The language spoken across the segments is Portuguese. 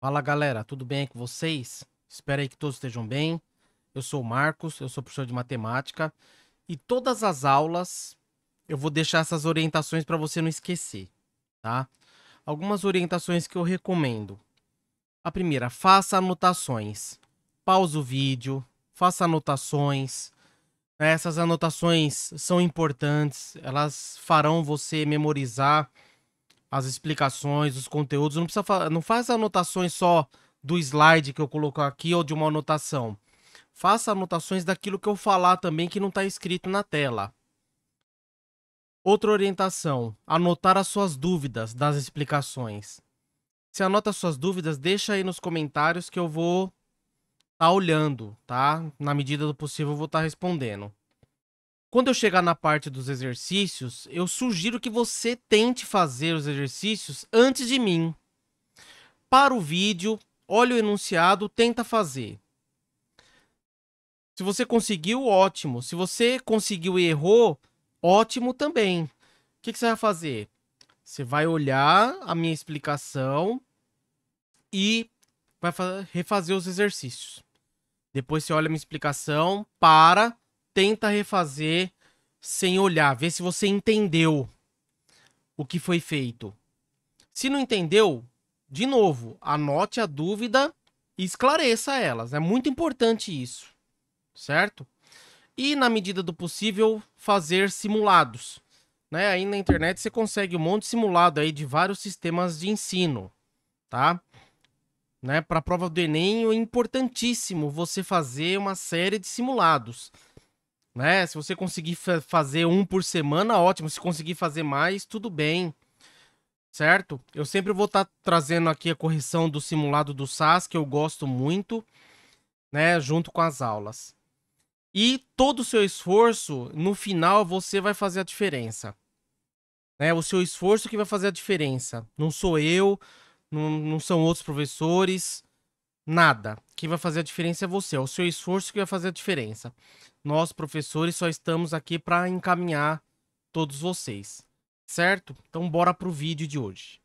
Fala galera, tudo bem aí com vocês? Espero aí que todos estejam bem. Eu sou o Marcos, eu sou professor de matemática e todas as aulas eu vou deixar essas orientações para você não esquecer, tá? Algumas orientações que eu recomendo. A primeira, faça anotações. Pausa o vídeo, faça anotações. Essas anotações são importantes, elas farão você memorizar as explicações, os conteúdos. Não precisa não faz anotações só do slide que eu coloco aqui ou de uma anotação. Faça anotações daquilo que eu falar também que não está escrito na tela. Outra orientação: anotar as suas dúvidas das explicações. Se anota as suas dúvidas, deixa aí nos comentários que eu vou estar olhando, tá? Na medida do possível eu vou estar respondendo. Quando eu chegar na parte dos exercícios, eu sugiro que você tente fazer os exercícios antes de mim. Para o vídeo, olha o enunciado, tenta fazer. Se você conseguiu, ótimo. Se você conseguiu e errou, ótimo também. O que você vai fazer? Você vai olhar a minha explicação e vai refazer os exercícios. Depois você olha a minha explicação, tenta refazer sem olhar, vê se você entendeu o que foi feito. Se não entendeu, de novo, anote a dúvida e esclareça elas. É muito importante isso, certo? E, na medida do possível, fazer simulados. Né? Aí na internet você consegue um monte de simulado aí de vários sistemas de ensino, tá? Né? Para a prova do Enem é importantíssimo você fazer uma série de simulados. Né? Se você conseguir fazer um por semana, ótimo. Se conseguir fazer mais, tudo bem. Certo? Eu sempre vou estar trazendo aqui a correção do simulado do SAS, que eu gosto muito, né, junto com as aulas. E todo o seu esforço, no final, você vai fazer a diferença. Né? O seu esforço que vai fazer a diferença. Não sou eu, não são outros professores, nada. Quem vai fazer a diferença é você, é o seu esforço que vai fazer a diferença. Nós, professores, só estamos aqui para encaminhar todos vocês. Certo? Então bora pro vídeo de hoje.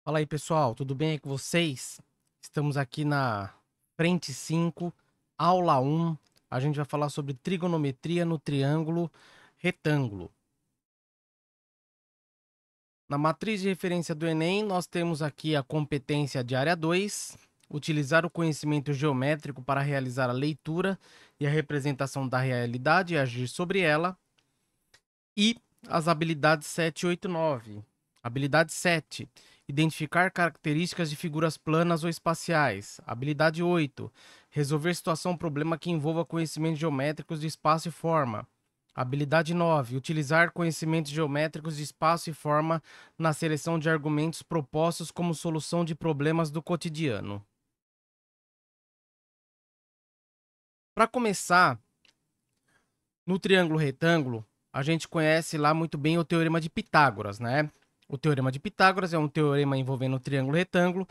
Fala aí, pessoal, tudo bem aí com vocês? Estamos aqui na frente 5, aula 1. A gente vai falar sobre trigonometria no triângulo retângulo. Na matriz de referência do Enem, nós temos aqui a competência de área 2, utilizar o conhecimento geométrico para realizar a leitura e a representação da realidade e agir sobre ela. E as habilidades 7, 8 e 9. Habilidade 7. Identificar características de figuras planas ou espaciais. Habilidade 8. Resolver situação ou problema que envolva conhecimentos geométricos de espaço e forma. Habilidade 9. Utilizar conhecimentos geométricos de espaço e forma na seleção de argumentos propostos como solução de problemas do cotidiano. Para começar, no triângulo retângulo, a gente conhece lá muito bem o teorema de Pitágoras, né? O teorema de Pitágoras é um teorema envolvendo o triângulo retângulo,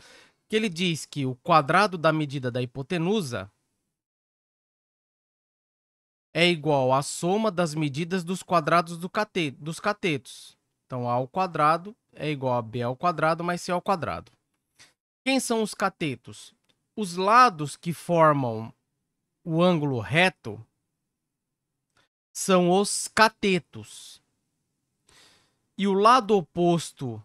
que ele diz que o quadrado da medida da hipotenusa é igual à soma das medidas dos quadrados dos catetos. Então, A ao quadrado é igual a B ao quadrado mais C ao quadrado. Quem são os catetos? Os lados que formam o ângulo reto são os catetos. E o lado oposto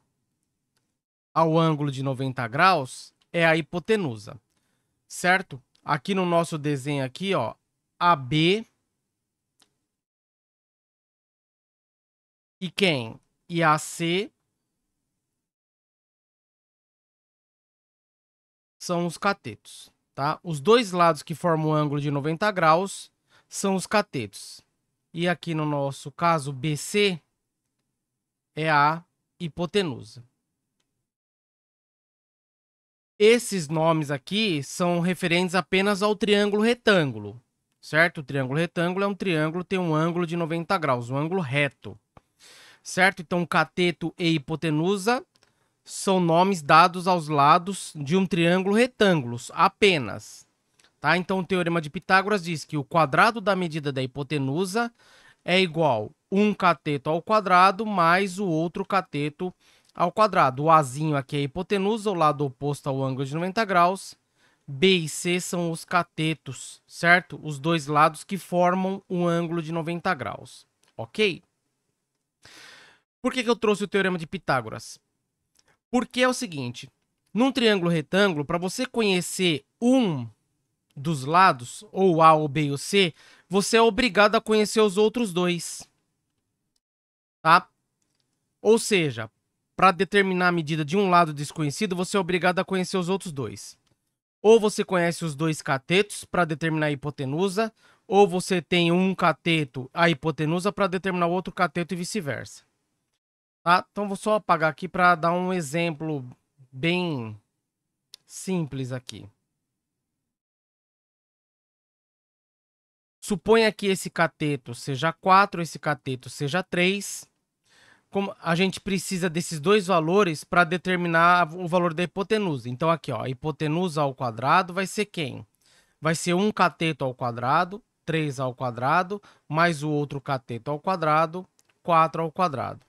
ao ângulo de 90 graus é a hipotenusa, certo? Aqui no nosso desenho aqui, ó, AB e quem? E AC são os catetos, tá? Os dois lados que formam o ângulo de 90 graus são os catetos. E aqui no nosso caso, BC é a hipotenusa. Esses nomes aqui são referentes apenas ao triângulo retângulo, certo? O triângulo retângulo é um triângulo que tem um ângulo de 90 graus, um ângulo reto, certo? Então, cateto e hipotenusa são nomes dados aos lados de um triângulo retângulo, apenas. Tá? Então, o teorema de Pitágoras diz que o quadrado da medida da hipotenusa é igual a um cateto ao quadrado mais o outro cateto ao quadrado. O Azinho aqui é a hipotenusa, o lado oposto ao ângulo de 90 graus. B e C são os catetos, certo? Os dois lados que formam um ângulo de 90 graus, ok? Por que eu trouxe o Teorema de Pitágoras? Porque é o seguinte, num triângulo retângulo, para você conhecer um dos lados, ou A, ou B ou C, você é obrigado a conhecer os outros dois, tá? Ou seja, para determinar a medida de um lado desconhecido, você é obrigado a conhecer os outros dois. Ou você conhece os dois catetos para determinar a hipotenusa, ou você tem um cateto, a hipotenusa, para determinar o outro cateto e vice-versa. Tá? Então, vou só apagar aqui para dar um exemplo bem simples aqui. Suponha que esse cateto seja 4, esse cateto seja 3. Como a gente precisa desses dois valores para determinar o valor da hipotenusa. Então, aqui, ó, a hipotenusa ao quadrado vai ser quem? Vai ser um cateto ao quadrado, 3 ao quadrado, mais o outro cateto ao quadrado, 4 ao quadrado.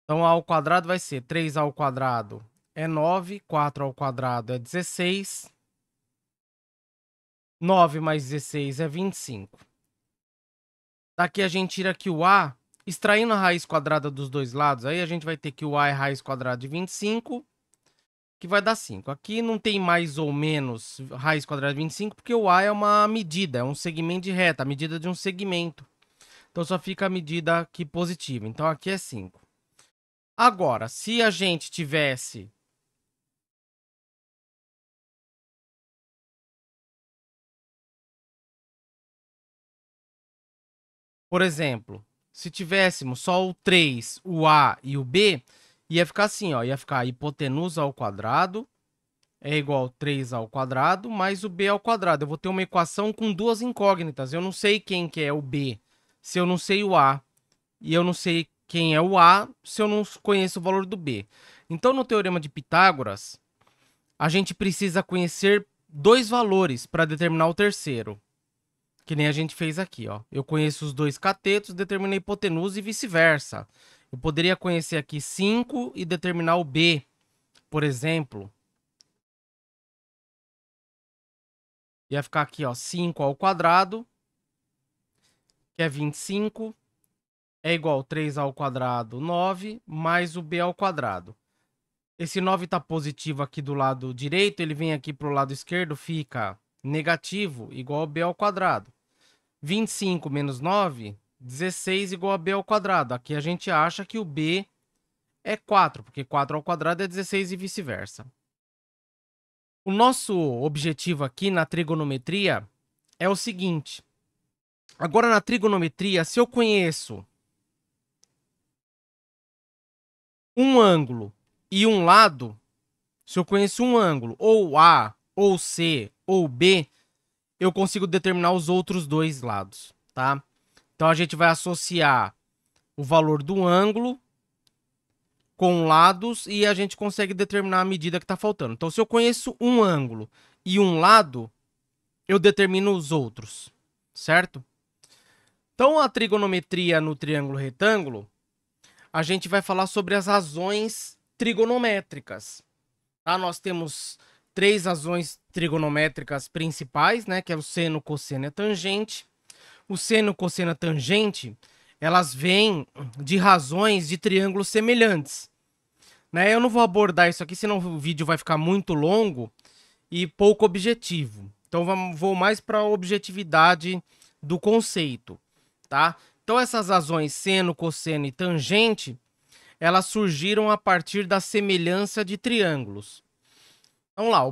Então, A ao quadrado vai ser 3 ao quadrado é 9, 4 ao quadrado é 16, 9 mais 16 é 25. Daqui a gente tira aqui o A, extraindo a raiz quadrada dos dois lados, aí a gente vai ter que o A é raiz quadrada de 25, que vai dar 5. Aqui não tem mais ou menos raiz quadrada de 25, porque o A é uma medida, é um segmento de reta, a medida de um segmento. Então só fica a medida aqui positiva. Então aqui é 5. Agora, se a gente tivesse... Por exemplo, se tivéssemos só o 3, o A e o B, ia ficar assim, ó, ia ficar a hipotenusa ao quadrado é igual a 3 ao quadrado mais o B ao quadrado. Eu vou ter uma equação com duas incógnitas. Eu não sei quem que é o B, se eu não sei o A. E eu não sei quem é o A, se eu não conheço o valor do B. Então, no Teorema de Pitágoras, a gente precisa conhecer dois valores para determinar o terceiro. Que nem a gente fez aqui, ó. Eu conheço os dois catetos, determino a hipotenusa e vice-versa. Eu poderia conhecer aqui 5 e determinar o B, por exemplo. Ia ficar aqui, ó, 5 ao quadrado, que é 25, é igual a 3 ao quadrado, 9, mais o B ao quadrado. Esse 9 está positivo aqui do lado direito, ele vem aqui para o lado esquerdo, fica negativo, igual a B ao quadrado. 25 menos 9, 16 igual a B ao quadrado. Aqui a gente acha que o B é 4, porque 4 ao quadrado é 16 e vice-versa. O nosso objetivo aqui na trigonometria é o seguinte. Agora, na trigonometria, se eu conheço um ângulo e um lado, se eu conheço um ângulo, ou A, ou C, ou B, eu consigo determinar os outros dois lados, tá? Então, a gente vai associar o valor do ângulo com lados e a gente consegue determinar a medida que está faltando. Então, se eu conheço um ângulo e um lado, eu determino os outros, certo? Então, a trigonometria no triângulo retângulo, a gente vai falar sobre as razões trigonométricas. Tá? Nós temos 3 razões trigonométricas principais, né? Que é o seno, cosseno e a tangente. O seno, cosseno e a tangente, elas vêm de razões de triângulos semelhantes. Né? Eu não vou abordar isso aqui, senão o vídeo vai ficar muito longo e pouco objetivo. Então, vou mais para a objetividade do conceito, tá? Então, essas razões seno, cosseno e tangente, elas surgiram a partir da semelhança de triângulos. Vamos lá,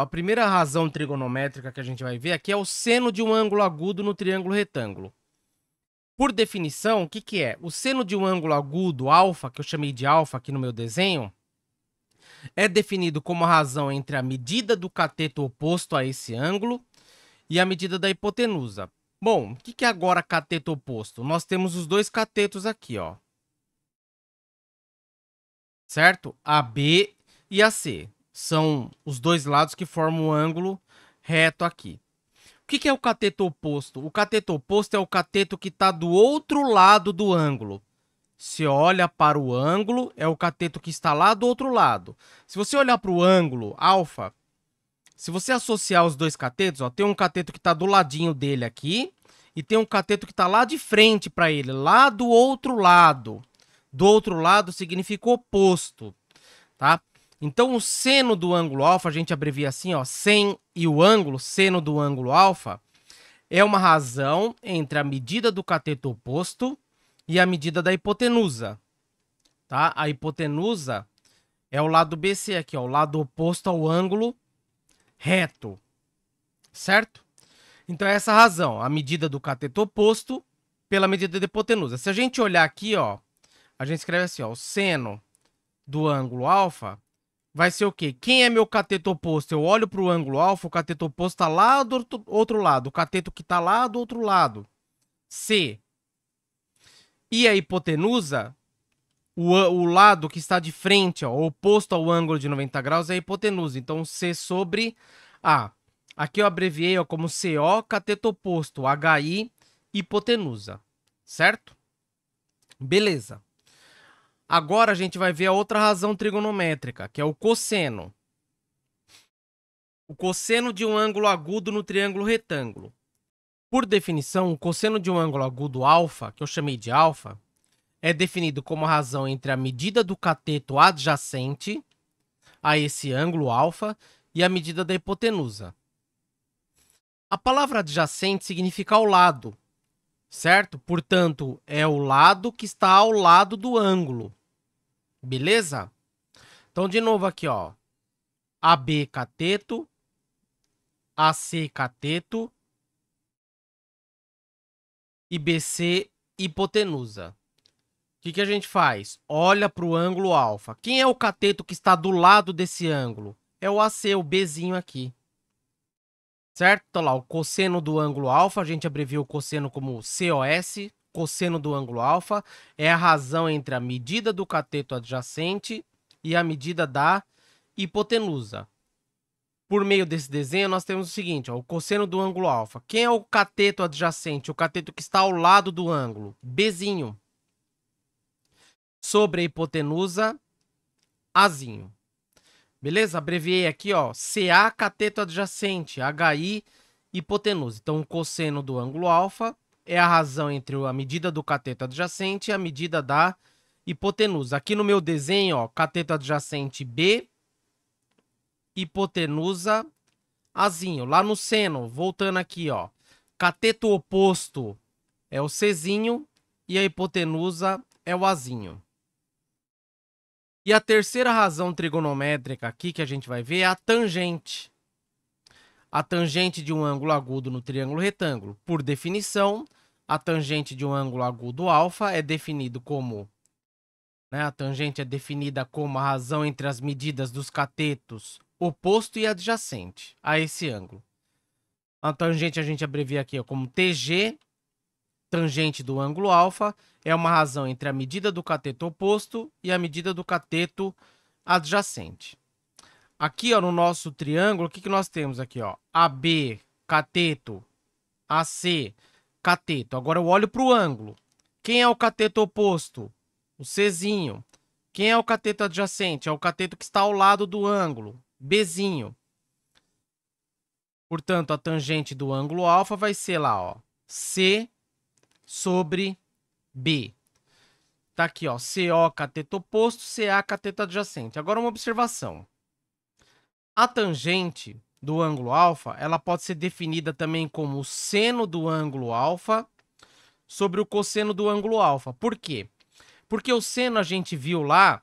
a primeira razão trigonométrica que a gente vai ver aqui é o seno de um ângulo agudo no triângulo retângulo. Por definição, o que que é? O seno de um ângulo agudo, alfa, que eu chamei de alfa aqui no meu desenho, é definido como a razão entre a medida do cateto oposto a esse ângulo e a medida da hipotenusa. Bom, o que que é agora cateto oposto? Nós temos os dois catetos aqui, ó. Certo? A B e a C. São os dois lados que formam o ângulo reto aqui. O que que é o cateto oposto? O cateto oposto é o cateto que está do outro lado do ângulo. Você olha para o ângulo, é o cateto que está lá do outro lado. Se você olhar para o ângulo alfa, se você associar os dois catetos, ó, tem um cateto que está do ladinho dele aqui e tem um cateto que está lá de frente para ele, lá do outro lado. Do outro lado significa oposto, tá? Então, o seno do ângulo alfa, a gente abrevia assim, ó, sen e o ângulo, seno do ângulo alfa, é uma razão entre a medida do cateto oposto e a medida da hipotenusa, tá? A hipotenusa é o lado BC aqui, ó, o lado oposto ao ângulo reto, certo? Então, é essa a razão, a medida do cateto oposto pela medida da hipotenusa. Se a gente olhar aqui, ó, a gente escreve assim, ó, o seno do ângulo alfa vai ser o quê? Quem é meu cateto oposto? Eu olho para o ângulo alfa, o cateto oposto está lá do outro lado, o cateto que está lá do outro lado, C. E a hipotenusa, o lado que está de frente, ó, oposto ao ângulo de 90 graus, é a hipotenusa. Então, C sobre A. Aqui eu abreviei ó, como CO, cateto oposto, HI, hipotenusa. Certo? Beleza. Agora a gente vai ver a outra razão trigonométrica, que é o cosseno. O cosseno de um ângulo agudo no triângulo retângulo. Por definição, o cosseno de um ângulo agudo alfa, que eu chamei de alfa, é definido como a razão entre a medida do cateto adjacente a esse ângulo alfa e a medida da hipotenusa. A palavra adjacente significa ao lado, certo? Portanto, é o lado que está ao lado do ângulo. Beleza? Então, de novo aqui, ó. AB cateto, AC cateto e BC hipotenusa. O que a gente faz? Olha para o ângulo alfa. Quem é o cateto que está do lado desse ângulo? É o AC, o Bzinho aqui. Certo? Então lá, o cosseno do ângulo alfa, a gente abrevia o cosseno como COS, cosseno do ângulo alfa, é a razão entre a medida do cateto adjacente e a medida da hipotenusa. Por meio desse desenho, nós temos o seguinte, ó, o cosseno do ângulo alfa. Quem é o cateto adjacente? O cateto que está ao lado do ângulo? Bzinho. Sobre a hipotenusa, Azinho. Beleza? Abreviei aqui, ó, CA, cateto adjacente, HI, hipotenusa. Então, o cosseno do ângulo alfa é a razão entre a medida do cateto adjacente e a medida da hipotenusa. Aqui no meu desenho, ó, cateto adjacente B, hipotenusa, Azinho. Lá no seno, voltando aqui, ó, cateto oposto é o Czinho e a hipotenusa é o Azinho. E a terceira razão trigonométrica aqui que a gente vai ver é a tangente. A tangente de um ângulo agudo no triângulo retângulo. Por definição, a tangente de um ângulo agudo alfa é definido como... a tangente é definida como a razão entre as medidas dos catetos oposto e adjacente a esse ângulo. A tangente a gente abrevia aqui ó, como TG, tangente do ângulo alfa, é uma razão entre a medida do cateto oposto e a medida do cateto adjacente. Aqui, ó, no nosso triângulo, o que nós temos aqui? Ó? AB, cateto, AC, cateto. Agora eu olho para o ângulo. Quem é o cateto oposto? O Czinho. Quem é o cateto adjacente? É o cateto que está ao lado do ângulo, Bzinho. Portanto, a tangente do ângulo alfa vai ser lá, ó, C sobre B. Tá aqui, ó, CO, cateto oposto, CA, cateto adjacente. Agora uma observação. A tangente do ângulo alfa, ela pode ser definida também como o seno do ângulo alfa sobre o cosseno do ângulo alfa. Por quê? Porque o seno a gente viu lá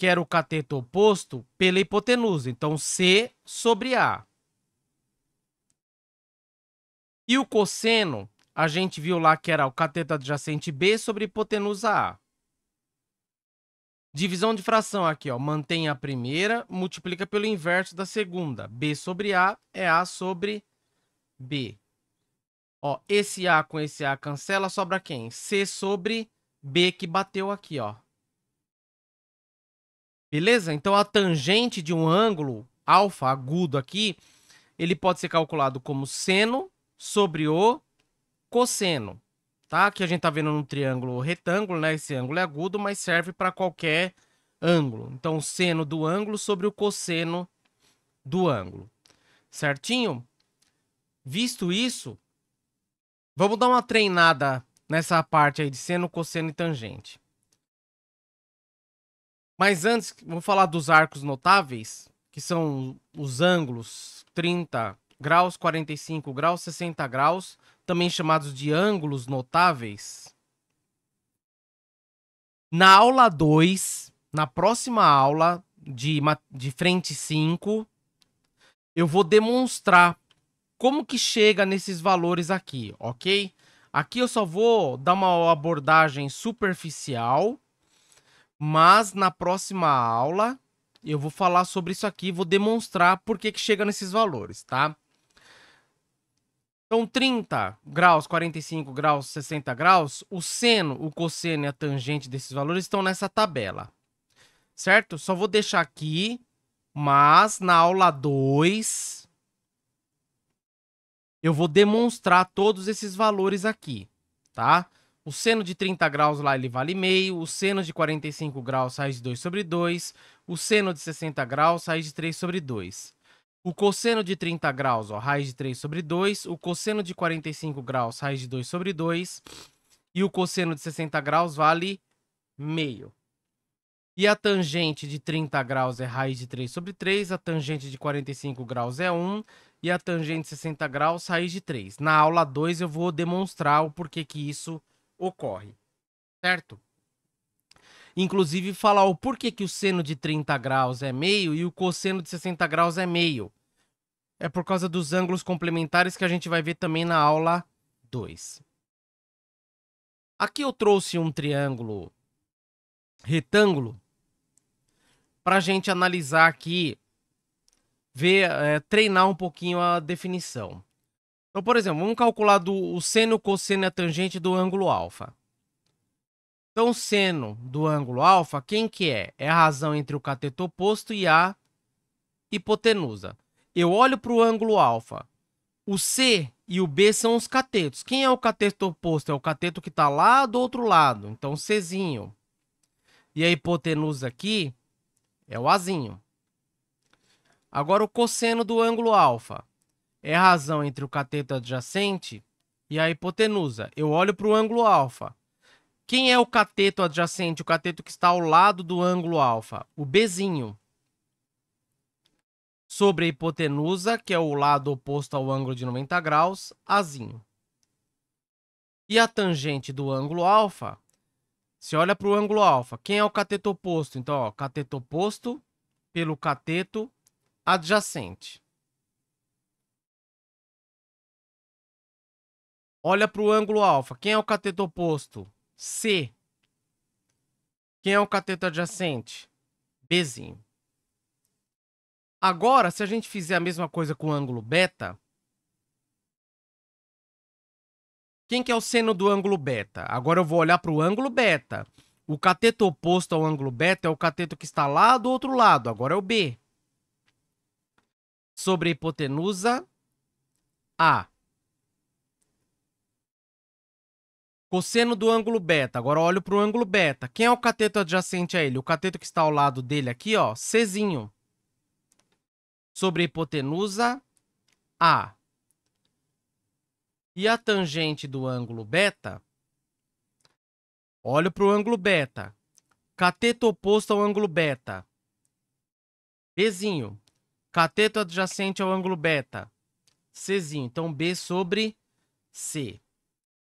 que era o cateto oposto pela hipotenusa. Então, C sobre A. E o cosseno, a gente viu lá que era o cateto adjacente B sobre hipotenusa A. Divisão de fração aqui, ó, mantém a primeira, multiplica pelo inverso da segunda. B sobre A é A sobre B. Ó, esse A com esse A cancela, sobra quem? C sobre B que bateu aqui, ó. Beleza? Então, a tangente de um ângulo alfa agudo aqui, ele pode ser calculado como seno sobre o cosseno. tá? Aqui a gente tá vendo no triângulo retângulo, né? Esse ângulo é agudo, mas serve para qualquer ângulo. Então, o seno do ângulo sobre o cosseno do ângulo. Certinho? Visto isso, vamos dar uma treinada nessa parte aí de seno, cosseno e tangente. Mas antes, vou falar dos arcos notáveis, que são os ângulos 30 graus, 45 graus, 60 graus, também chamados de ângulos notáveis. Na aula 2, na próxima aula de frente 5, eu vou demonstrar como que chega nesses valores aqui, ok? Aqui eu só vou dar uma abordagem superficial, mas na próxima aula eu vou falar sobre isso aqui, vou demonstrar por que chega nesses valores, tá? Então, 30 graus, 45 graus, 60 graus, o seno, o cosseno e a tangente desses valores estão nessa tabela, certo? Só vou deixar aqui, mas na aula 2 eu vou demonstrar todos esses valores aqui, tá? O seno de 30 graus lá, ele vale meio. O seno de 45 graus, raiz de 2 sobre 2. O seno de 60 graus, raiz de 3 sobre 2. O cosseno de 30 graus, ó, raiz de 3 sobre 2. O cosseno de 45 graus, raiz de 2 sobre 2. E o cosseno de 60 graus vale meio. E a tangente de 30 graus é raiz de 3 sobre 3. A tangente de 45 graus é 1. E a tangente de 60 graus, raiz de 3. Na aula 2 eu vou demonstrar o porquê que isso ocorre, certo? Inclusive falar o porquê que o seno de 30 graus é meio e o cosseno de 60 graus é meio. É por causa dos ângulos complementares que a gente vai ver também na aula 2. Aqui eu trouxe um triângulo retângulo para a gente analisar aqui, ver, treinar um pouquinho a definição. Então, por exemplo, vamos calcular o seno, o cosseno e a tangente do ângulo alfa. Então, o seno do ângulo alfa, quem que é? É a razão entre o cateto oposto e a hipotenusa. Eu olho para o ângulo alfa. O C e o B são os catetos. Quem é o cateto oposto? É o cateto que está lá do outro lado. Então, Czinho. E a hipotenusa aqui é o Azinho. Agora, o cosseno do ângulo alfa é a razão entre o cateto adjacente e a hipotenusa. Eu olho para o ângulo alfa. Quem é o cateto adjacente, o cateto que está ao lado do ângulo alfa? O Bzinho. Sobre a hipotenusa, que é o lado oposto ao ângulo de 90 graus, Azinho. E a tangente do ângulo alfa, se olha para o ângulo alfa, quem é o cateto oposto? Então, ó, cateto oposto pelo cateto adjacente. Olha para o ângulo alfa, quem é o cateto oposto? C. Quem é o cateto adjacente? Bzinho. Agora, se a gente fizer a mesma coisa com o ângulo beta, quem que é o seno do ângulo beta? Agora eu vou olhar para o ângulo beta. O cateto oposto ao ângulo beta é o cateto que está lá do outro lado, agora é o B. Sobre a hipotenusa, A. Cosseno do ângulo beta, agora eu olho para o ângulo beta. Quem é o cateto adjacente a ele? O cateto que está ao lado dele aqui, ó, Czinho. Sobre a hipotenusa, A. E a tangente do ângulo beta, olho para o ângulo beta. Cateto oposto ao ângulo beta, Bzinho. Cateto adjacente ao ângulo beta, Czinho. Então, B sobre C.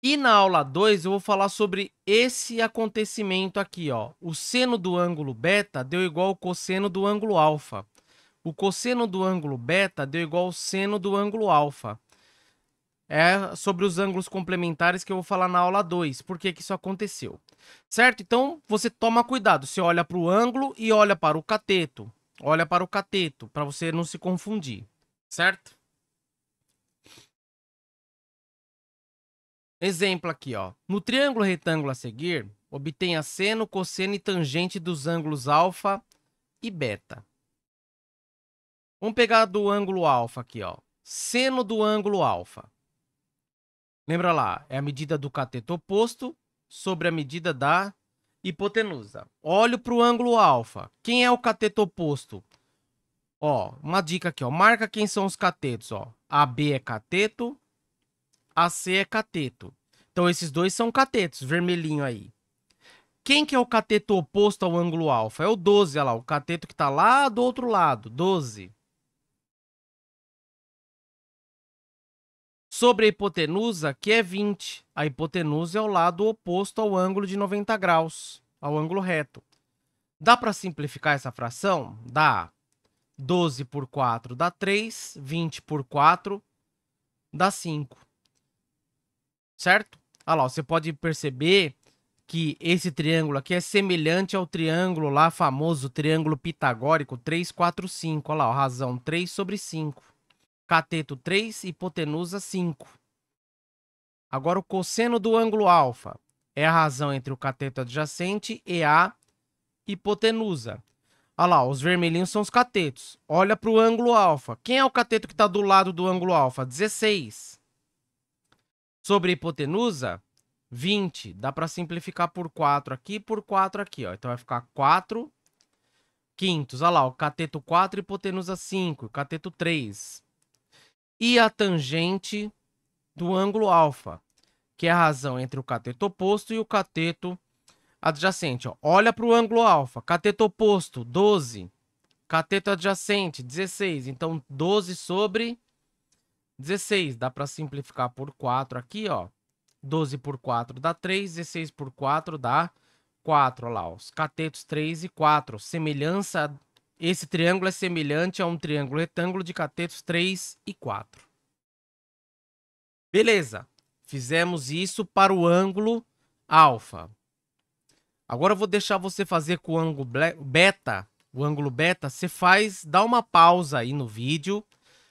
E na aula 2 eu vou falar sobre esse acontecimento aqui, ó. O seno do ângulo beta deu igual ao cosseno do ângulo alfa. O cosseno do ângulo beta deu igual ao seno do ângulo alfa. É sobre os ângulos complementares que eu vou falar na aula 2. Por que que isso aconteceu? Certo? Então, você toma cuidado. Você olha para o ângulo e olha para o cateto. Olha para o cateto, para você não se confundir. Certo? Exemplo aqui, ó. No triângulo retângulo a seguir, obtenha seno, cosseno e tangente dos ângulos alfa e beta. Vamos pegar do ângulo alfa aqui, ó. Seno do ângulo alfa. Lembra lá, é a medida do cateto oposto sobre a medida da hipotenusa. Olho para o ângulo alfa. Quem é o cateto oposto? Ó, uma dica aqui, ó. Marca quem são os catetos, ó. AB é cateto, AC é cateto. Então esses dois são catetos, vermelhinho aí. Quem que é o cateto oposto ao ângulo alfa? É o 12, olha lá, o cateto que está lá do outro lado, 12. Sobre a hipotenusa, que é 20. A hipotenusa é o lado oposto ao ângulo de 90 graus, ao ângulo reto. Dá para simplificar essa fração? Dá. 12 por 4 dá 3, 20 por 4 dá 5. Certo? Olha lá, você pode perceber que esse triângulo aqui é semelhante ao triângulo lá famoso, triângulo pitagórico 3, 4, 5. Olha lá, ó, razão 3 sobre 5. Cateto 3, hipotenusa 5. Agora o cosseno do ângulo alfa é a razão entre o cateto adjacente e a hipotenusa. Olha lá, os vermelhinhos são os catetos. Olha para o ângulo alfa. Quem é o cateto que está do lado do ângulo alfa? 16. Sobre a hipotenusa, 20. Dá para simplificar por 4 aqui e por 4 aqui. Ó. Então vai ficar 4 quintos. Olha lá, o cateto 4, hipotenusa 5. Cateto 3. E a tangente do ângulo alfa, que é a razão entre o cateto oposto e o cateto adjacente. Ó. Olha para o ângulo alfa. Cateto oposto, 12. Cateto adjacente, 16. Então, 12 sobre 16. Dá para simplificar por 4 aqui, ó. 12 por 4 dá 3. 16 por 4 dá 4. Olha lá, os catetos 3 e 4. Semelhança... Esse triângulo é semelhante a um triângulo retângulo de catetos 3 e 4. Beleza. Fizemos isso para o ângulo alfa. Agora eu vou deixar você fazer com o ângulo beta. O ângulo beta, você faz, dá uma pausa aí no vídeo,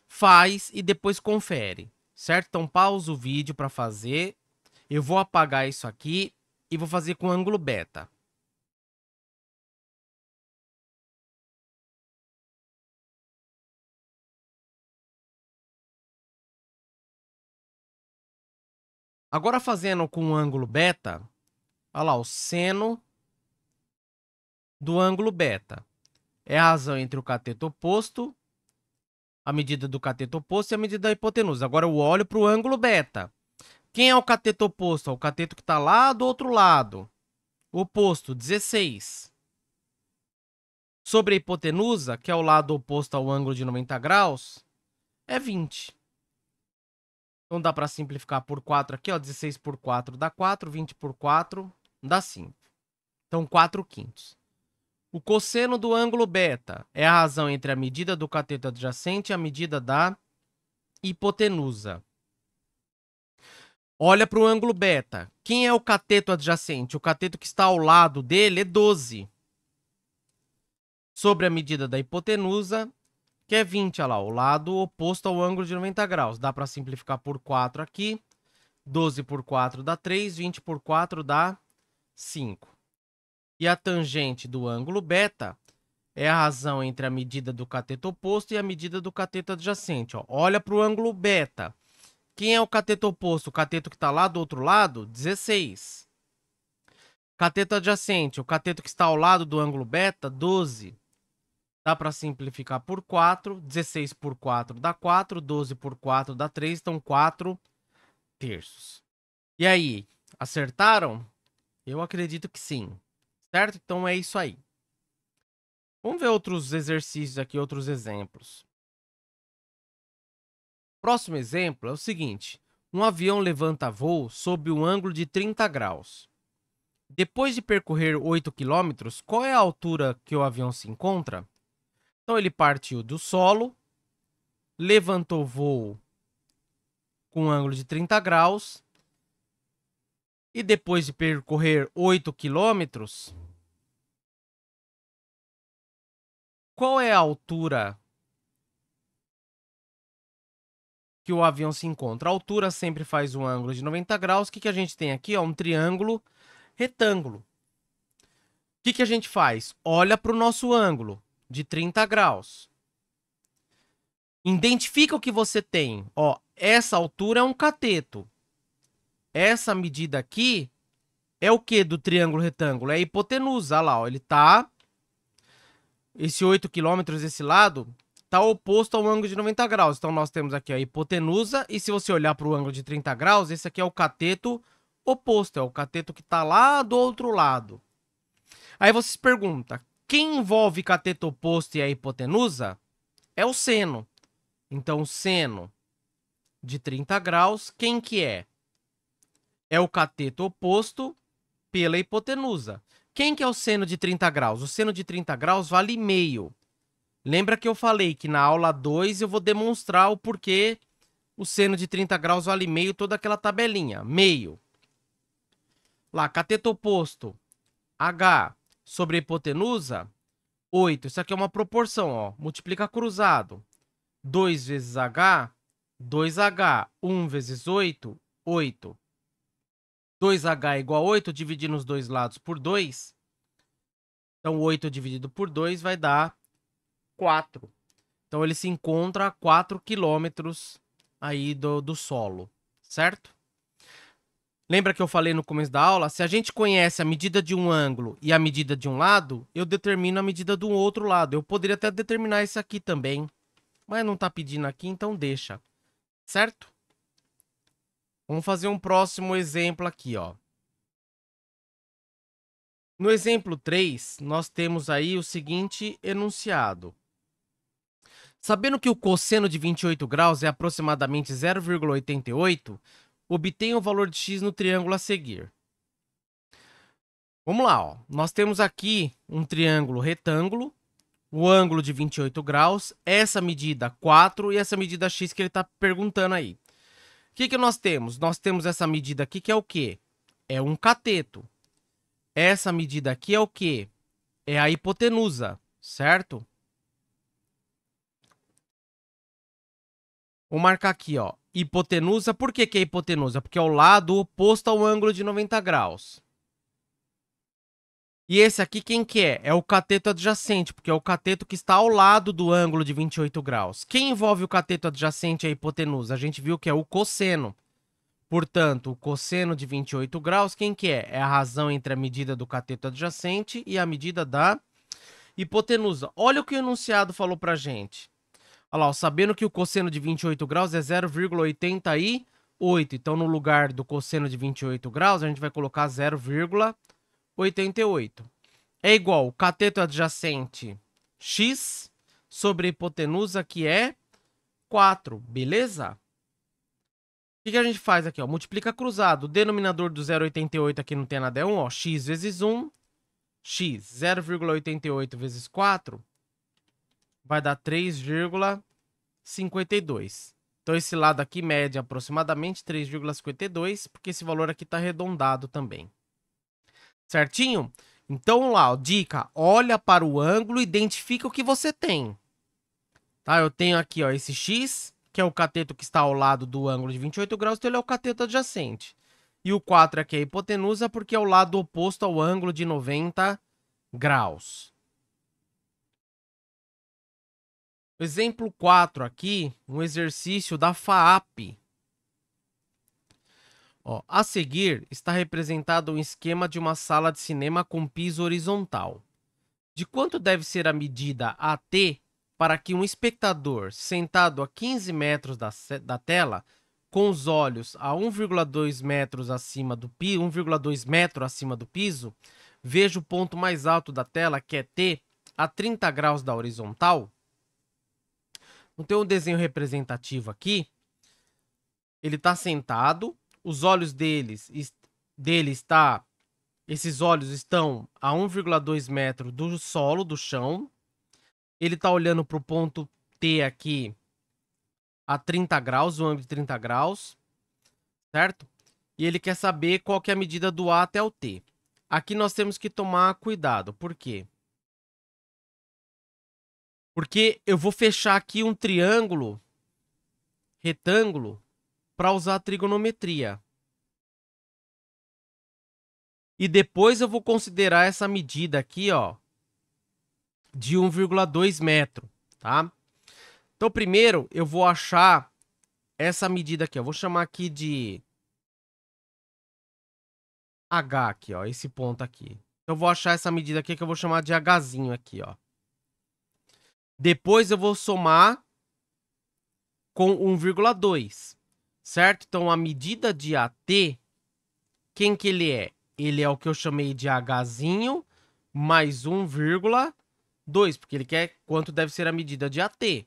faz e depois confere, certo? Então pausa o vídeo para fazer. Eu vou apagar isso aqui e vou fazer com o ângulo beta. Agora fazendo com o ângulo beta, olha lá, o seno do ângulo beta. É a razão entre o cateto oposto, a medida do cateto oposto e a medida da hipotenusa. Agora eu olho para o ângulo beta. Quem é o cateto oposto? É o cateto que está lá do outro lado. Oposto, 16. Sobre a hipotenusa, que é o lado oposto ao ângulo de 90 graus, é 20. Então dá para simplificar por 4 aqui, ó. 16 por 4 dá 4, 20 por 4 dá 5. Então 4 quintos. O cosseno do ângulo beta é a razão entre a medida do cateto adjacente e a medida da hipotenusa. Olha para o ângulo beta. Quem é o cateto adjacente? O cateto que está ao lado dele é 12. Sobre a medida da hipotenusa, que é 20, olha lá, o lado oposto ao ângulo de 90 graus. Dá para simplificar por 4 aqui. 12 por 4 dá 3, 20 por 4 dá 5. E a tangente do ângulo beta é a razão entre a medida do cateto oposto e a medida do cateto adjacente. Ó. Olha para o ângulo beta. Quem é o cateto oposto? O cateto que está lá do outro lado? 16. Cateto adjacente, o cateto que está ao lado do ângulo beta? 12. Dá para simplificar por 4. 16 por 4 dá 4. 12 por 4 dá 3. Então, 4 terços. E aí, acertaram? Eu acredito que sim. Certo? Então, é isso aí. Vamos ver outros exercícios aqui, outros exemplos. Próximo exemplo é o seguinte. Um avião levanta voo sob um ângulo de 30 graus. Depois de percorrer 8 km, qual é a altura que o avião se encontra? Então, ele partiu do solo, levantou voo com um ângulo de 30 graus e depois de percorrer 8 km, qual é a altura que o avião se encontra? A altura sempre faz um ângulo de 90 graus. O que a gente tem aqui? Ó, um triângulo retângulo. O que a gente faz? Olha para o nosso ângulo de 30 graus. Identifica o que você tem. Ó, essa altura é um cateto. essa medida aqui é o que do triângulo retângulo? É a hipotenusa, olha lá, ó, ele tá... Esse 8 quilômetros desse lado está oposto ao ângulo de 90 graus. Então, nós temos aqui a hipotenusa, e se você olhar para o ângulo de 30 graus, esse aqui é o cateto oposto, é o cateto que está lá do outro lado. Aí você se pergunta, quem envolve cateto oposto e a hipotenusa? É o seno. Então, o seno de 30 graus, quem que é? É o cateto oposto pela hipotenusa. Quem que é o seno de 30 graus? O seno de 30 graus vale meio. Lembra que eu falei que na aula 2 eu vou demonstrar o porquê o seno de 30 graus vale meio, toda aquela tabelinha. Meio. Lá, cateto oposto, H sobre a hipotenusa, 8. Isso aqui é uma proporção, ó. Multiplica cruzado. 2 vezes H, 2H. 1 vezes 8, 8. 2H é igual a 8, dividindo os dois lados por 2. Então, 8 dividido por 2 vai dar 4. Então, ele se encontra a 4 quilômetros aí do solo, certo? Lembra que eu falei no começo da aula? Se a gente conhece a medida de um ângulo e a medida de um lado, eu determino a medida do outro lado. Eu poderia até determinar isso aqui também, mas não está pedindo aqui, então deixa, certo? Vamos fazer um próximo exemplo aqui, ó. No exemplo 3, nós temos aí o seguinte enunciado. Sabendo que o cosseno de 28 graus é aproximadamente 0,88, obtenha o valor de x no triângulo a seguir. Vamos lá, ó. Nós temos aqui um triângulo retângulo, o ângulo de 28 graus, essa medida 4 e essa medida x que ele está perguntando aí. O que nós temos? Nós temos essa medida aqui que é o quê? É um cateto. Essa medida aqui é o quê? É a hipotenusa, certo? Vou marcar aqui, ó. Hipotenusa, por que é hipotenusa? Porque é o lado oposto ao ângulo de 90 graus. E esse aqui, quem que é? É o cateto adjacente, porque é o cateto que está ao lado do ângulo de 28 graus. Quem envolve o cateto adjacente à hipotenusa? A gente viu que é o cosseno. Portanto, o cosseno de 28 graus, quem que é? É a razão entre a medida do cateto adjacente e a medida da hipotenusa. Olha o que o enunciado falou pra gente. Olha lá, sabendo que o cosseno de 28 graus é 0,88. Então, no lugar do cosseno de 28 graus, a gente vai colocar 0,88. É igual o cateto adjacente x sobre a hipotenusa, que é 4, beleza? O que a gente faz aqui? Ó? Multiplica cruzado. O denominador do 0,88 aqui não tem nada, é 1. Ó. X vezes 1. X, 0,88 vezes 4 vai dar 3,52. Então, esse lado aqui mede aproximadamente 3,52, porque esse valor aqui está arredondado também. Certinho? Então, vamos lá. Ó. Dica, olha para o ângulo e identifica o que você tem. Tá? Eu tenho aqui ó, esse x, que é o cateto que está ao lado do ângulo de 28 graus, então ele é o cateto adjacente. E o 4 aqui é a hipotenusa, porque é o lado oposto ao ângulo de 90 graus. Exemplo 4 aqui, um exercício da FAAP. Ó, a seguir, está representado um esquema de uma sala de cinema com piso horizontal. De quanto deve ser a medida AT para que um espectador sentado a 15 metros da tela, com os olhos a 1,2 metros acima do piso, 1,2 metro acima do piso, veja o ponto mais alto da tela, que é T, a 30 graus da horizontal? Então, tem um desenho representativo aqui. Ele está sentado, os olhos esses olhos estão a 1,2 metros do solo, do chão. Ele está olhando para o ponto T aqui a 30 graus, o ângulo de 30 graus, certo? E ele quer saber qual que é a medida do A até o T. Aqui nós temos que tomar cuidado. Por quê? Porque eu vou fechar aqui um triângulo retângulo para usar a trigonometria. E depois eu vou considerar essa medida aqui, ó, de 1,2 metro, tá? Então, primeiro, eu vou achar essa medida aqui. Eu vou chamar aqui de H aqui, ó, esse ponto aqui. Eu vou achar essa medida aqui que eu vou chamar de Hzinho aqui, ó. Depois eu vou somar com 1,2, certo? Então a medida de AT, quem que ele é? Ele é o que eu chamei de Hzinho mais 1,2, porque ele quer quanto deve ser a medida de AT.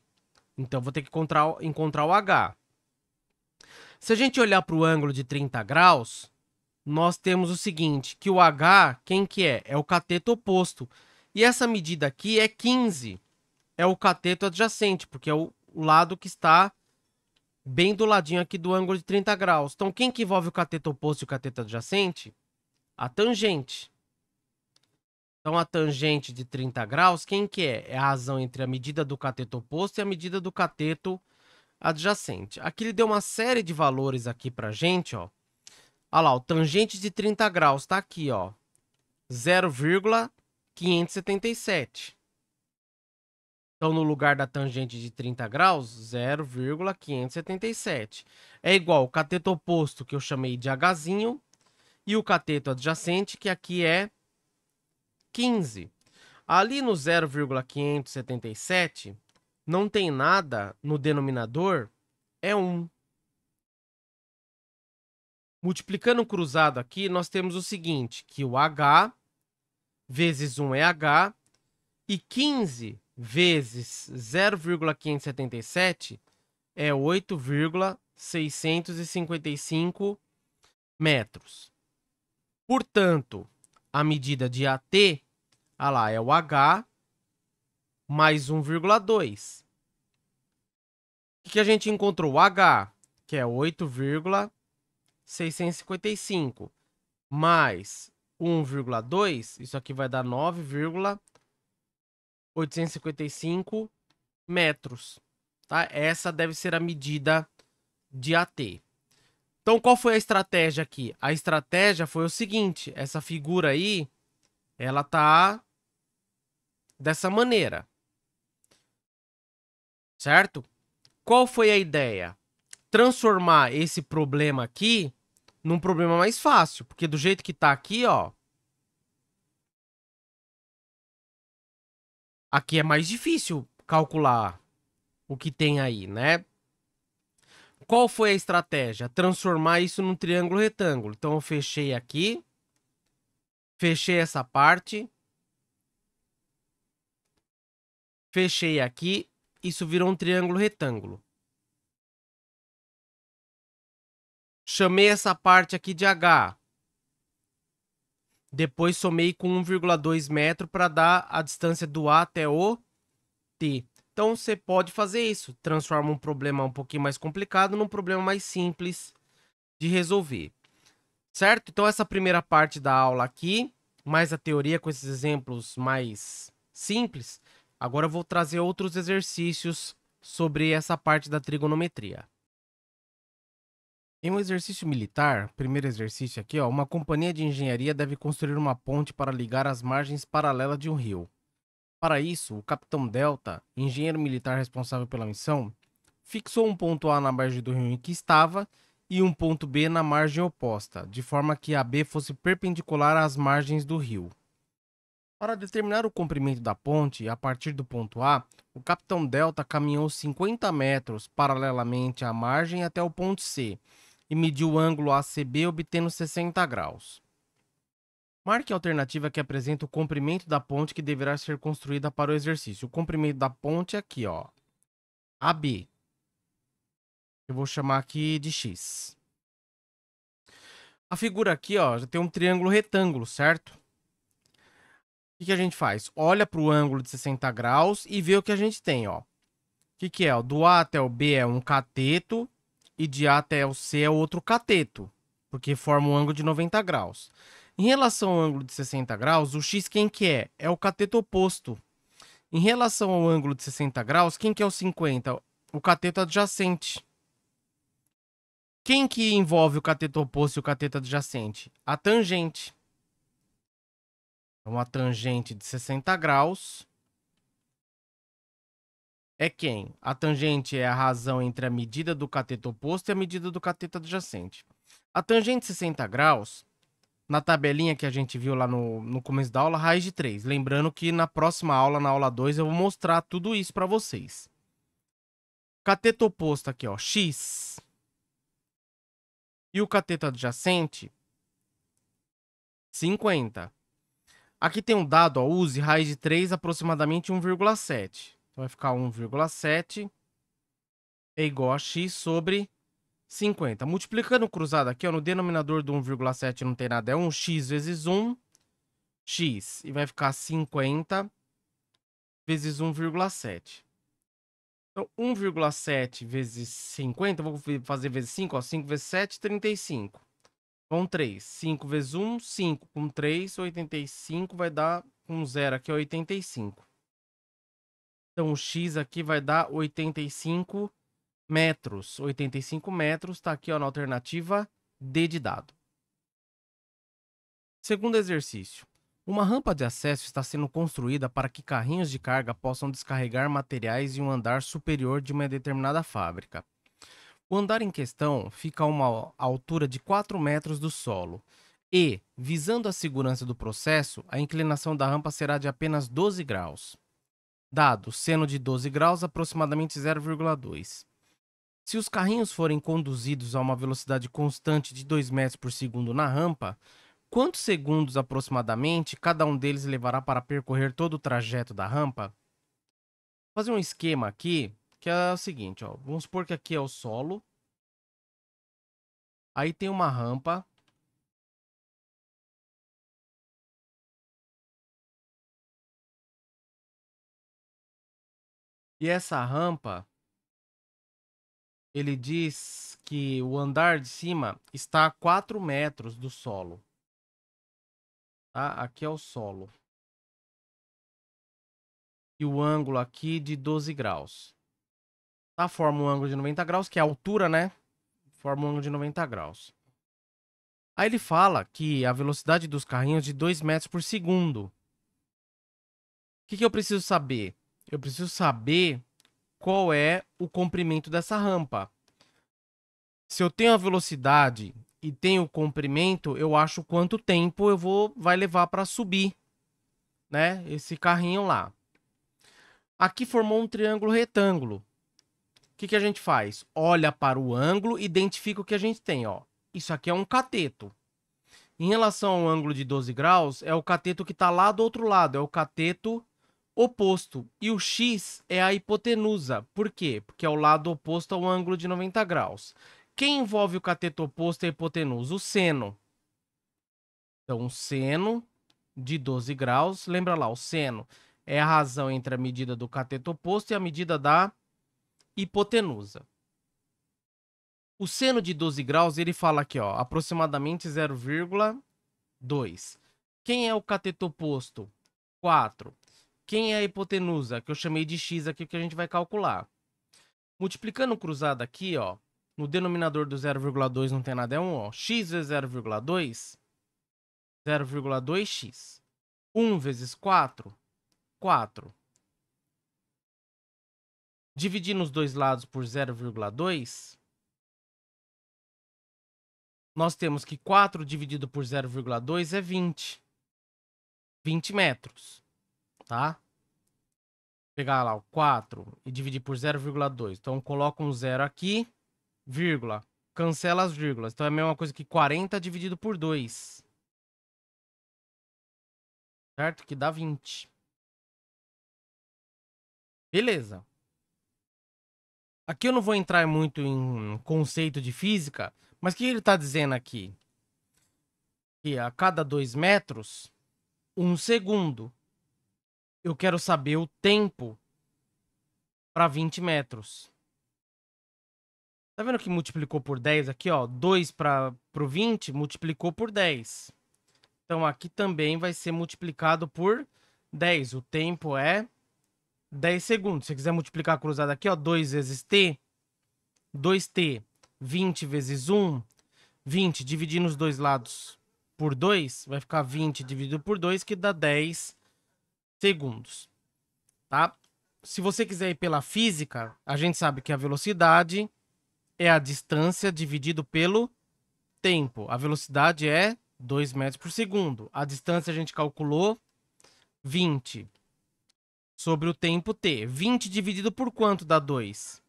Então, vou ter que encontrar o H. Se a gente olhar para o ângulo de 30 graus, nós temos o seguinte, que o H, quem que é? É o cateto oposto. E essa medida aqui é 15. É o cateto adjacente, porque é o lado que está bem do ladinho aqui do ângulo de 30 graus. Então, quem que envolve o cateto oposto e o cateto adjacente? A tangente. Então, a tangente de 30 graus, quem que é? É a razão entre a medida do cateto oposto e a medida do cateto adjacente. Aqui ele deu uma série de valores aqui pra gente, ó. Olha lá, o tangente de 30 graus tá aqui, ó. 0,577. Então, no lugar da tangente de 30 graus, 0,577. É igual o cateto oposto, que eu chamei de Hzinho, e o cateto adjacente, que aqui é 15. Ali no 0,577, não tem nada no denominador, é 1. Multiplicando o cruzado aqui, nós temos o seguinte, que o H vezes 1 é H, e 15 vezes 0,577 é 8,655 metros. Portanto, a medida de AT, olha lá, é o H mais 1,2. O que a gente encontrou? O H, que é 8,655, mais 1,2, isso aqui vai dar 9,855 metros. Tá? Essa deve ser a medida de AT. Então, qual foi a estratégia aqui? A estratégia foi o seguinte, essa figura aí, ela tá dessa maneira, certo? Qual foi a ideia? Transformar esse problema aqui num problema mais fácil, porque do jeito que tá aqui, ó, aqui é mais difícil calcular o que tem aí, né? Qual foi a estratégia? Transformar isso num triângulo retângulo. Então, eu fechei aqui, fechei essa parte, fechei aqui, isso virou um triângulo retângulo. Chamei essa parte aqui de H. Depois somei com 1,2 metro para dar a distância do A até o T. Então, você pode fazer isso. Transforma um problema um pouquinho mais complicado num problema mais simples de resolver. Certo? Então, essa primeira parte da aula aqui, mais a teoria com esses exemplos mais simples. Agora eu vou trazer outros exercícios sobre essa parte da trigonometria. Em um exercício militar, primeiro exercício aqui, ó, uma companhia de engenharia deve construir uma ponte para ligar as margens paralelas de um rio. Para isso, o capitão Delta, engenheiro militar responsável pela missão, fixou um ponto A na margem do rio em que estava e um ponto B na margem oposta, de forma que a B fosse perpendicular às margens do rio. Para determinar o comprimento da ponte, a partir do ponto A, o capitão Delta caminhou 50 metros paralelamente à margem até o ponto C e mediu o ângulo ACB obtendo 60 graus. Marque a alternativa que apresenta o comprimento da ponte que deverá ser construída para o exercício. O comprimento da ponte é aqui, ó, AB. Eu vou chamar aqui de X. A figura aqui, ó, já tem um triângulo retângulo, certo? O que a gente faz? Olha para o ângulo de 60 graus e vê o que a gente tem, ó. O que é? Do A até o B é um cateto e de A até o C é outro cateto, porque forma um ângulo de 90 graus. Em relação ao ângulo de 60 graus, o X quem que é? É o cateto oposto. Em relação ao ângulo de 60 graus, quem que é o 50? O cateto adjacente. Quem que envolve o cateto oposto e o cateto adjacente? A tangente. Então, a tangente de 60 graus é quem? A tangente é a razão entre a medida do cateto oposto e a medida do cateto adjacente. A tangente de 60 graus na tabelinha que a gente viu lá no começo da aula, raiz de 3. Lembrando que na próxima aula, na aula 2, eu vou mostrar tudo isso para vocês. Cateto oposto aqui, ó, x. E o cateto adjacente, 50. Aqui tem um dado, ó, use raiz de 3 aproximadamente 1,7. Então vai ficar 1,7 é igual a x sobre 50. Multiplicando o cruzado aqui, ó, no denominador do 1,7 não tem nada, é 1x vezes 1, x. E vai ficar 50 vezes 1,7. Então, 1,7 vezes 50, eu vou fazer vezes 5, ó, 5 vezes 7, 35. Com 3. 5 vezes 1, 5. Com 3, 85 vai dar um zero aqui, 85. Então, o x aqui vai dar 85 metros. 85 metros, tá aqui ó, na alternativa D de dado. Segundo exercício. Uma rampa de acesso está sendo construída para que carrinhos de carga possam descarregar materiais em um andar superior de uma determinada fábrica. O andar em questão fica a uma altura de 4 metros do solo e, visando a segurança do processo, a inclinação da rampa será de apenas 12 graus. Dado seno de 12 graus, aproximadamente 0,2. Se os carrinhos forem conduzidos a uma velocidade constante de 2 metros por segundo na rampa, quantos segundos aproximadamente cada um deles levará para percorrer todo o trajeto da rampa? Vou fazer um esquema aqui, que é o seguinte, ó. Vamos supor que aqui é o solo. Aí tem uma rampa. E essa rampa, ele diz que o andar de cima está a 4 metros do solo. Tá? Aqui é o solo. E o ângulo aqui de 12 graus. Tá? Forma um ângulo de 90 graus, que é a altura, né? Forma um ângulo de 90 graus. Aí ele fala que a velocidade dos carrinhos é de 2 metros por segundo. O que eu preciso saber? Eu preciso saber qual é o comprimento dessa rampa. Se eu tenho a velocidade e tenho o comprimento, eu acho quanto tempo vai levar para subir, né? Esse carrinho lá. Aqui formou um triângulo retângulo. O que a gente faz? Olha para o ângulo, identifica o que a gente tem, ó. Isso aqui é um cateto. Em relação ao ângulo de 12 graus, é o cateto que está lá do outro lado, é o cateto oposto. E o x é a hipotenusa. Por quê? Porque é o lado oposto ao ângulo de 90 graus. Quem envolve o cateto oposto e a hipotenusa? O seno. Então, o seno de 12 graus, lembra lá, o seno é a razão entre a medida do cateto oposto e a medida da hipotenusa. O seno de 12 graus, ele fala aqui, ó, aproximadamente 0,2. Quem é o cateto oposto? 4. Quem é a hipotenusa? Que eu chamei de x aqui, que a gente vai calcular. Multiplicando o cruzado aqui, ó, no denominador do 0,2 não tem nada, é 1, ó. X vezes 0,2, 0,2x. 1 vezes 4, 4. Dividir nos dois lados por 0,2, nós temos que 4 dividido por 0,2 é 20. 20 metros, tá? Pegar lá o 4 e dividir por 0,2. Então, coloca um zero aqui, vírgula. Cancela as vírgulas. Então, é a mesma coisa que 40 dividido por 2. Certo? Que dá 20. Beleza. Aqui eu não vou entrar muito em conceito de física, mas o que ele está dizendo aqui? Que a cada 2 metros, 1 segundo. Eu quero saber o tempo para 20 metros. Tá vendo que multiplicou por 10 aqui, ó? 2 para o 20 multiplicou por 10. Então, aqui também vai ser multiplicado por 10. O tempo é 10 segundos. Se você quiser multiplicar a cruzada aqui, ó, 2 vezes t, 2t, 20 vezes 1, 20, dividir nos dois lados por 2, vai ficar 20 dividido por 2, que dá 10 segundos, tá? Se você quiser ir pela física, a gente sabe que a velocidade é a distância dividido pelo tempo. A velocidade é 2 metros por segundo. A distância a gente calculou 20 sobre o tempo t. 20 dividido por quanto dá 2?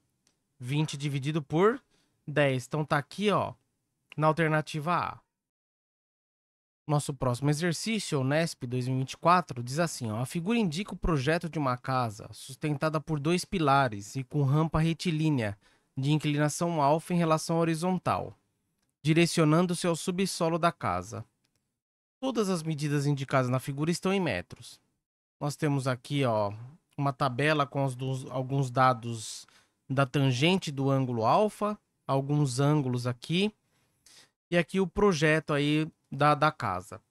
20 dividido por 10. Então tá aqui, ó, na alternativa A. Nosso próximo exercício, o Unesp 2024, diz assim, ó, a figura indica o projeto de uma casa sustentada por 2 pilares e com rampa retilínea de inclinação alfa em relação à horizontal, direcionando-se ao subsolo da casa. Todas as medidas indicadas na figura estão em metros. Nós temos aqui, ó, uma tabela com alguns dados da tangente do ângulo alfa, alguns ângulos aqui, e aqui o projeto aí da casa.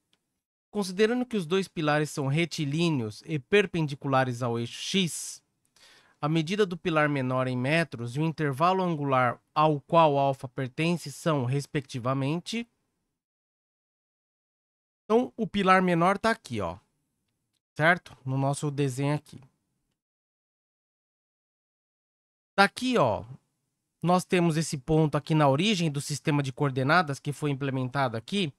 Considerando que os 2 pilares são retilíneos e perpendiculares ao eixo X, a medida do pilar menor em metros e o intervalo angular ao qual alfa pertence são, respectivamente... Então, o pilar menor está aqui, ó, certo? No nosso desenho aqui. Daqui, ó, nós temos esse ponto aqui na origem do sistema de coordenadas que foi implementado aqui.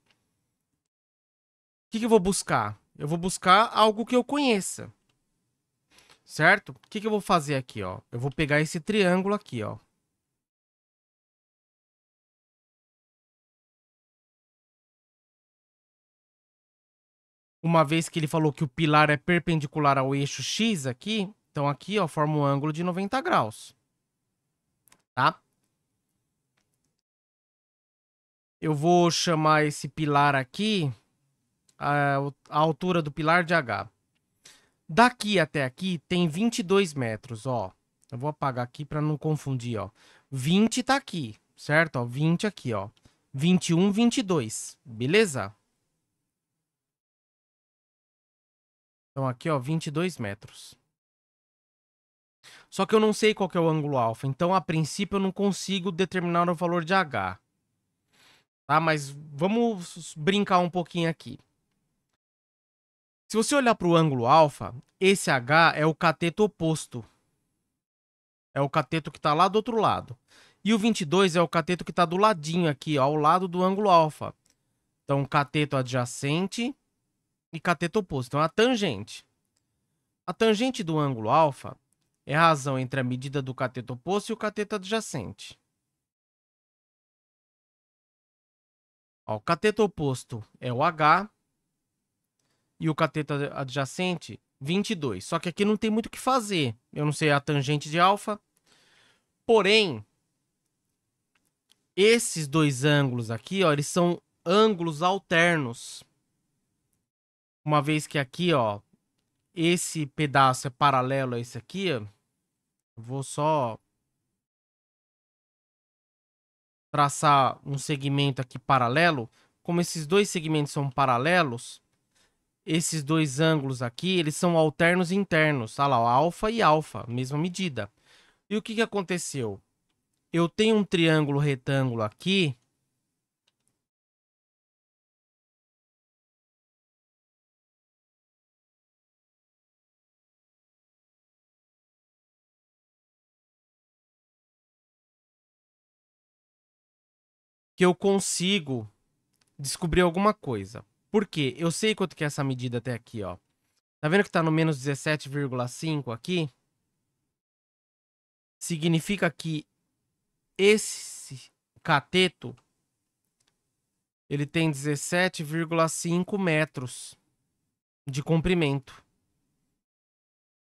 O que eu vou buscar? Eu vou buscar algo que eu conheça, certo? O que eu vou fazer aqui, ó? Eu vou pegar esse triângulo aqui, ó. Uma vez que ele falou que o pilar é perpendicular ao eixo X aqui, então aqui, ó, forma um ângulo de 90 graus, tá? Eu vou chamar esse pilar aqui, a altura do pilar de H. Daqui até aqui tem 22 metros, ó. Eu vou apagar aqui para não confundir, ó. 20 tá aqui, certo? Ó, 20 aqui, ó. 21, 22, beleza? Então aqui, ó, 22 metros. Só que eu não sei qual que é o ângulo alfa, então a princípio eu não consigo determinar o valor de H. Tá? Mas vamos brincar um pouquinho aqui. Se você olhar para o ângulo alfa, esse H é o cateto oposto. É o cateto que está lá do outro lado. E o 22 é o cateto que está do ladinho aqui, ó, ao lado do ângulo alfa. Então, cateto adjacente e cateto oposto. Então, a tangente. A tangente do ângulo alfa é a razão entre a medida do cateto oposto e o cateto adjacente. Ó, o cateto oposto é o H e o cateto adjacente, 22. Só que aqui não tem muito o que fazer. Eu não sei a tangente de alfa. Porém, esses 2 ângulos aqui, ó, eles são ângulos alternos. Uma vez que aqui, ó, esse pedaço é paralelo a esse aqui, ó, vou só traçar um segmento aqui paralelo. Como esses 2 segmentos são paralelos, esses 2 ângulos aqui, eles são alternos internos. Olha lá, ó, alfa e alfa, mesma medida. E o que aconteceu? Eu tenho um triângulo retângulo aqui. Que eu consigo descobrir alguma coisa. Por quê? Eu sei quanto que é essa medida até aqui, ó. Tá vendo que tá no menos 17,5 aqui? Significa que esse cateto, ele tem 17,5 metros de comprimento,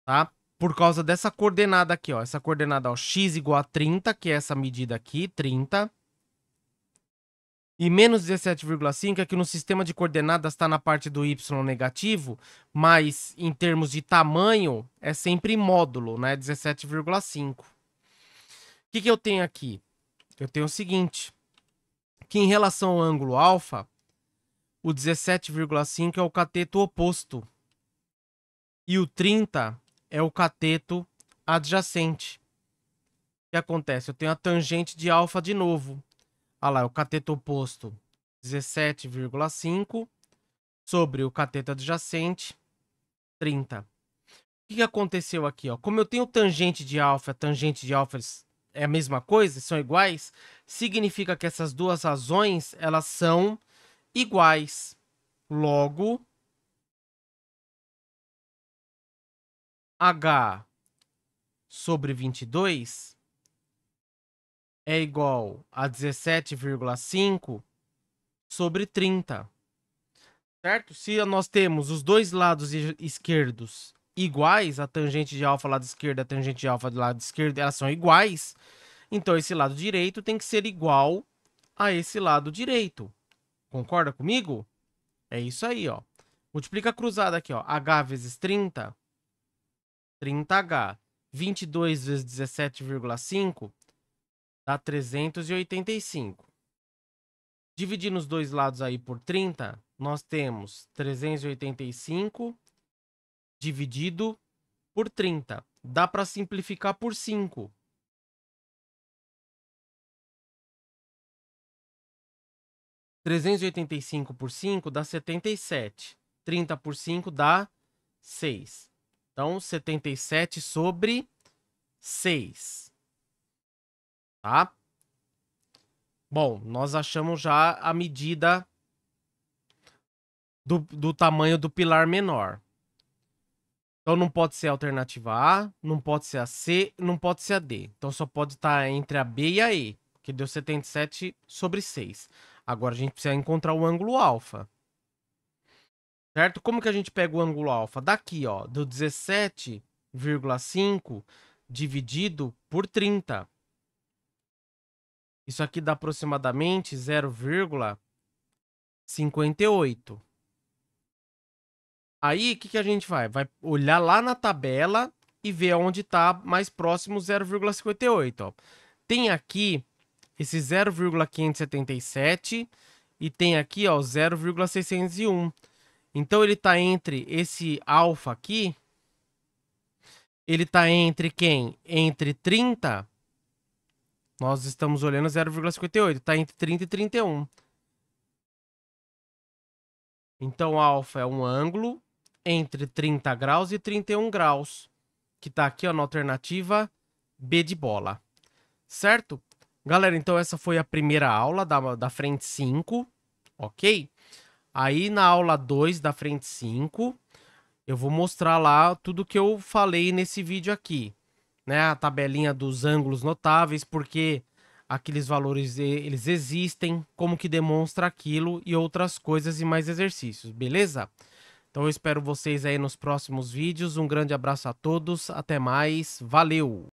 tá? Por causa dessa coordenada aqui, ó. Essa coordenada, ó, x igual a 30, que é essa medida aqui, 30. E menos 17,5 é que no sistema de coordenadas está na parte do y negativo, mas em termos de tamanho é sempre módulo, né? 17,5. O que eu tenho aqui? Eu tenho o seguinte, que em relação ao ângulo alfa, o 17,5 é o cateto oposto e o 30 é o cateto adjacente. O que acontece? Eu tenho a tangente de alfa de novo. Olha lá, o cateto oposto 17,5 sobre o cateto adjacente 30. O que aconteceu aqui? Ó? Como eu tenho tangente de alfa é a mesma coisa, são iguais, significa que essas 2 razões elas são iguais. Logo, H sobre 22 é igual a 17,5 sobre 30. Certo? Se nós temos os dois lados esquerdos iguais, a tangente de alfa lado esquerdo e a tangente de alfa do lado esquerdo, elas são iguais, então esse lado direito tem que ser igual a esse lado direito. Concorda comigo? É isso aí, ó. Multiplica a cruzada aqui, ó. H vezes 30, 30H. 22 vezes 17,5 dá 385. Dividindo os dois lados aí por 30, nós temos 385 dividido por 30. Dá para simplificar por 5. 385 por 5 dá 77. 30 por 5 dá 6. Então, 77 sobre 6. Tá? Bom, nós achamos já a medida do tamanho do pilar menor. Então, não pode ser a alternativa A, não pode ser a C, não pode ser a D. Então, só pode estar entre a B e a E, que deu 77 sobre 6. Agora, a gente precisa encontrar o ângulo alfa. Certo? Como que a gente pega o ângulo alfa? Daqui, ó, do 17,5 dividido por 30. Isso aqui dá aproximadamente 0,58. Aí, o que a gente vai? Vai olhar lá na tabela e ver onde está mais próximo 0,58. Ó. Tem aqui esse 0,577 e tem aqui ó, 0,601. Então, ele está entre esse alfa aqui. Ele está entre quem? Entre 30. Nós estamos olhando 0,58. Está entre 30 e 31. Então, alfa é um ângulo entre 30 graus e 31 graus, que tá aqui ó, na alternativa B de bola, certo? Galera, então essa foi a primeira aula da frente 5, ok? Aí na aula 2 da frente 5, eu vou mostrar lá tudo que eu falei nesse vídeo aqui, né? A tabelinha dos ângulos notáveis, porque aqueles valores eles existem, como que demonstra aquilo e outras coisas e mais exercícios, beleza? Então eu espero vocês aí nos próximos vídeos. Um grande abraço a todos, até mais, valeu!